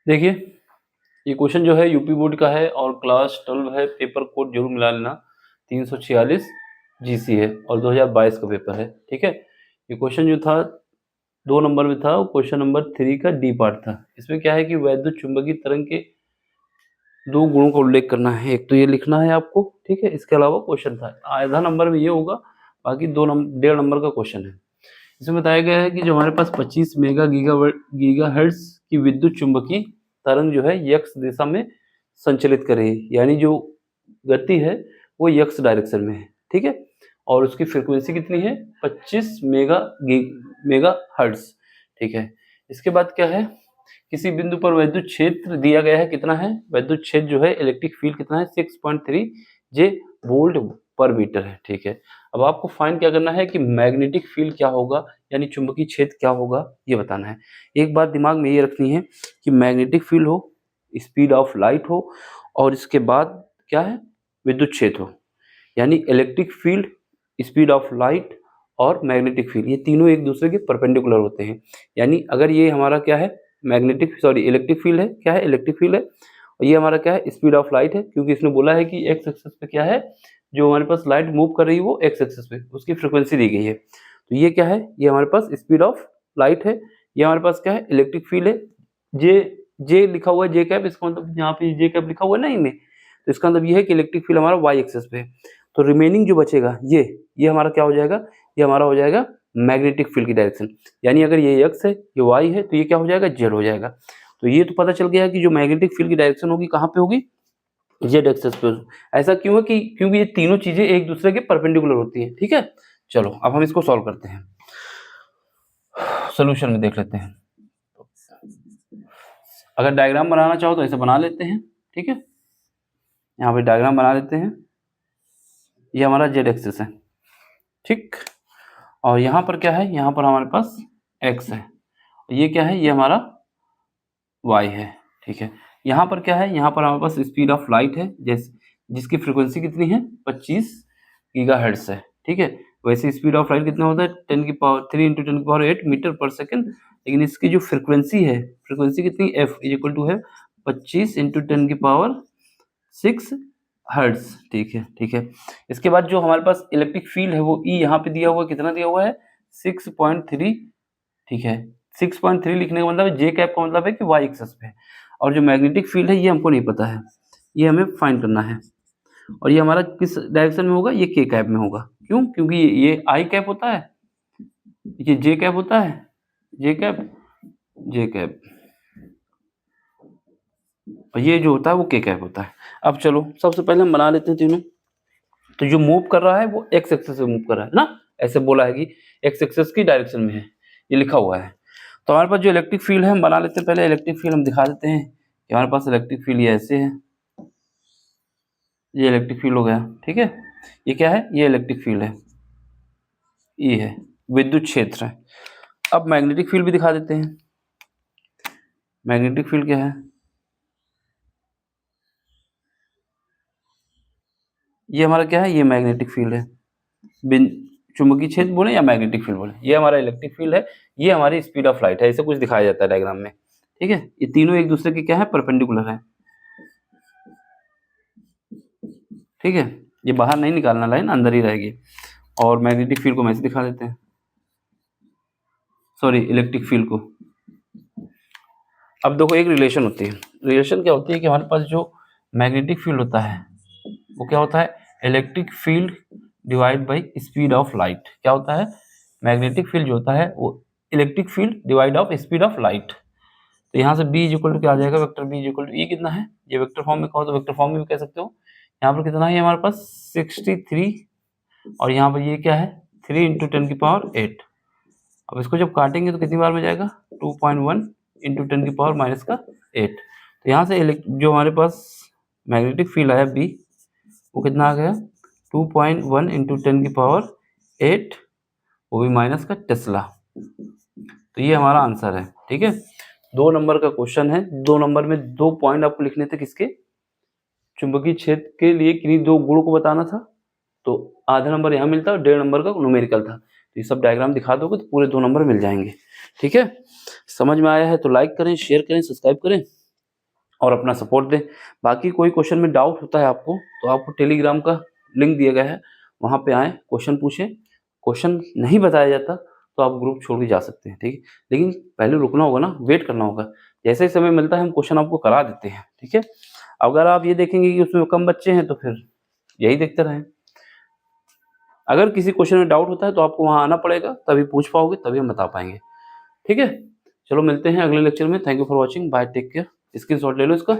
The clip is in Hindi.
देखिए, ये क्वेश्चन जो है यूपी बोर्ड का है और क्लास 12 है, पेपर कोड जरूर मिला लेना। 346 जीसी है और 2022 का पेपर है, ठीक है। ये क्वेश्चन जो था 2 नंबर में था, क्वेश्चन नंबर 3 का डी पार्ट था। इसमें क्या है कि वैद्युत चुंबकीय तरंग के 2 गुणों का उल्लेख करना है, एक तो ये लिखना है आपको, ठीक है। इसके अलावा क्वेश्चन था आधा नंबर में ये होगा, बाकी 1.5 नंबर का क्वेश्चन है। इसमें बताया गया है कि जो हमारे पास 25 गीगाहर्ट्ज की विद्युत चुंबकीय तरंग जो है यक्स दिशा में संचलित कर रही है, यानी जो गति है वो यक्स डायरेक्शन में है, ठीक है। और उसकी फ्रीक्वेंसी कितनी है 25 मेगा हर्ट्ज, ठीक है। इसके बाद क्या है, किसी बिंदु पर वैद्युत क्षेत्र दिया गया है, कितना है वैद्युत क्षेत्र जो है, इलेक्ट्रिक फील्ड कितना है 6.3 जे वोल्ट पर मीटर है, ठीक है। अब आपको फाइंड क्या करना है कि मैग्नेटिक फील्ड क्या होगा, यानी चुंबकीय क्षेत्र क्या होगा, ये बताना है। एक बात दिमाग में ये रखनी है कि मैग्नेटिक फील्ड हो, स्पीड ऑफ लाइट हो, और इसके बाद क्या है विद्युत क्षेत्र हो, यानी electric field, speed of light और मैग्नेटिक फील्ड, ये तीनों एक दूसरे के परपेंडिकुलर होते हैं। यानी अगर ये हमारा क्या है इलेक्ट्रिक फील्ड है, क्या है इलेक्ट्रिक फील्ड है, और ये हमारा क्या है स्पीड ऑफ लाइट है, क्योंकि इसने बोला है कि एक्स एक्सिस पे क्या है, जो हमारे पास लाइट मूव कर रही है वो एक्स एक्सिस पे, उसकी फ्रिक्वेंसी दी गई है। तो ये क्या है, ये हमारे पास स्पीड ऑफ लाइट है, ये हमारे पास क्या है इलेक्ट्रिक फील्ड है। जे लिखा हुआ है जे कैप, इसका मतलब यहाँ पे जे कैप लिखा हुआ है ना इनमें, तो इसका मतलब ये है कि इलेक्ट्रिक फील्ड हमारा वाई एक्सिस पे है। तो रिमेनिंग जो बचेगा ये हमारा क्या हो जाएगा, ये हमारा हो जाएगा मैग्नेटिक फील्ड की डायरेक्शन। यानी अगर ये एक्स है ये वाई है तो ये क्या हो जाएगा जेड हो जाएगा। तो ये तो पता चल गया कि जो मैग्नेटिक फील्ड की डायरेक्शन होगी कहाँ पे होगी, जेड एक्सिस पे। ऐसा क्यों है कि क्योंकि ये तीनों चीजें एक दूसरे के परपेंडिकुलर होती है, ठीक है। चलो अब हम इसको सॉल्व करते हैं, सोल्यूशन में देख लेते हैं। अगर डायग्राम बनाना चाहो तो ऐसे बना लेते हैं, ठीक है। यहाँ पे डायग्राम बना लेते हैं, ये हमारा जेड एक्सिस है, ठीक। और यहाँ पर क्या है, यहाँ पर हमारे पास एक्स है, ये क्या है ये हमारा वाई है, ठीक है। यहाँ पर क्या है, यहाँ पर हमारे पास स्पीड ऑफ लाइट है, जिसकी फ्रीक्वेंसी कितनी है 25 गीगाहर्ट्ज है, ठीक है। वैसे स्पीड ऑफ लाइट कितना होता है 3 × 10⁸ मीटर पर सेकंड, लेकिन इसकी जो फ्रीक्वेंसी है, फ्रीक्वेंसी कितनी f इक्वल टू है 25 × 10⁶ हर्ट्ज, ठीक है, ठीक है। इसके बाद जो हमारे पास इलेक्ट्रिक फील्ड है वो ई यहाँ पे दिया हुआ है, कितना दिया हुआ है 6.3, ठीक है। 6.3 लिखने का मतलब है जे कैप का मतलब है कि वाई एक्सिस पे है, और जो मैग्नेटिक फील्ड है ये हमको नहीं पता है, ये हमें फाइंड करना है। और ये हमारा किस डायरेक्शन में होगा, ये के कैप में होगा, क्यों, क्योंकि ये आई कैप होता है, ये जे कैप होता है, जे कैप, और ये जो होता है वो के कैप होता है। अब चलो सबसे पहले हम बना लेते हैं तीनों। तो जो मूव कर रहा है वो एक्स एक्सिस से मूव कर रहा है ना, ऐसे बोला है कि एक्स एक्सिस की डायरेक्शन में है, ये लिखा हुआ है। तो हमारे पास जो इलेक्ट्रिक फील्ड है हम बना लेते हैं, पहले इलेक्ट्रिक फील्ड हम दिखा देते हैं कि हमारे पास इलेक्ट्रिक फील्ड ये ऐसे है, ये इलेक्ट्रिक फील्ड हो गया, ठीक है। ये क्या है, ये इलेक्ट्रिक फील्ड है, ये है विद्युत क्षेत्र है। अब मैग्नेटिक फील्ड भी दिखा देते हैं, मैग्नेटिक फील्ड क्या है, ये हमारा क्या है, ये मैग्नेटिक फील्ड है, चुंबकीय क्षेत्र बोले या मैग्नेटिक फील्ड बोले, ये हमारा इलेक्ट्रिक फील्ड है, ये हमारी स्पीड ऑफ लाइट है, ऐसे कुछ दिखाया जाता है डायग्राम में, ठीक है। ये तीनों एक दूसरे के क्या है परपेंडिकुलर है, ठीक है। ये बाहर नहीं निकालना, लाइन अंदर ही रहेगी। और मैग्नेटिक फील्ड को ऐसे दिखा देते हैं, सॉरी इलेक्ट्रिक फील्ड को। अब देखो एक रिलेशन होती है, रिलेशन क्या होती है कि हमारे पास जो मैग्नेटिक फील्ड होता है वो क्या होता है electric field divide by speed of light, क्या होता है मैग्नेटिक फील्ड जो होता है वो electric field divide of speed of light. तो यहाँ से B इक्वल टू क्या आ जाएगा, वेक्टर B इक्वल टू, ये कितना है, ये वेक्टर फॉर्म में कहो तो वेक्टर फॉर्म में भी कह सकते हो। यहाँ पर कितना है हमारे पास 63, और यहाँ पर ये क्या है 3 × 10⁸। अब इसको जब काटेंगे तो कितनी बार में जाएगा 2.1 × 10⁻⁸। तो यहाँ से जो हमारे पास मैग्नेटिक फील्ड आया B, वो कितना आ गया 2.1 × 10⁸, वो भी माइनस का टेस्ला। तो ये हमारा आंसर है, ठीक है। 2 नंबर का क्वेश्चन है, 2 नंबर में 2 पॉइंट आपको लिखने थे, किसके चुंबकीय क्षेत्र के लिए किन्हीं 2 गुणों को बताना था, तो आधा नंबर यहाँ मिलता है और 1.5 नंबर का न्यूमेरिकल था। तो ये सब डायग्राम दिखा दोगे तो पूरे 2 नंबर मिल जाएंगे, ठीक है। समझ में आया है तो लाइक करें, शेयर करें, सब्सक्राइब करें। और अपना सपोर्ट दें। बाकी कोई क्वेश्चन में डाउट होता है आपको तो आपको टेलीग्राम का लिंक दिया गया है, वहाँ पे आएँ, क्वेश्चन पूछें। क्वेश्चन नहीं बताया जाता तो आप ग्रुप छोड़ के जा सकते हैं, ठीक है। लेकिन पहले रुकना होगा ना, वेट करना होगा। जैसे ही समय मिलता है हम क्वेश्चन आपको करा देते हैं, ठीक है। अगर आप ये देखेंगे कि उसमें कम बच्चे हैं तो फिर यही देखते रहें। अगर किसी क्वेश्चन में डाउट होता है तो आपको वहाँ आना पड़ेगा, तभी पूछ पाओगे, तभी हम बता पाएंगे, ठीक है। चलो मिलते हैं अगले लेक्चर में। Thank you for watching, bye, take care. Screenshot ले लो इसका।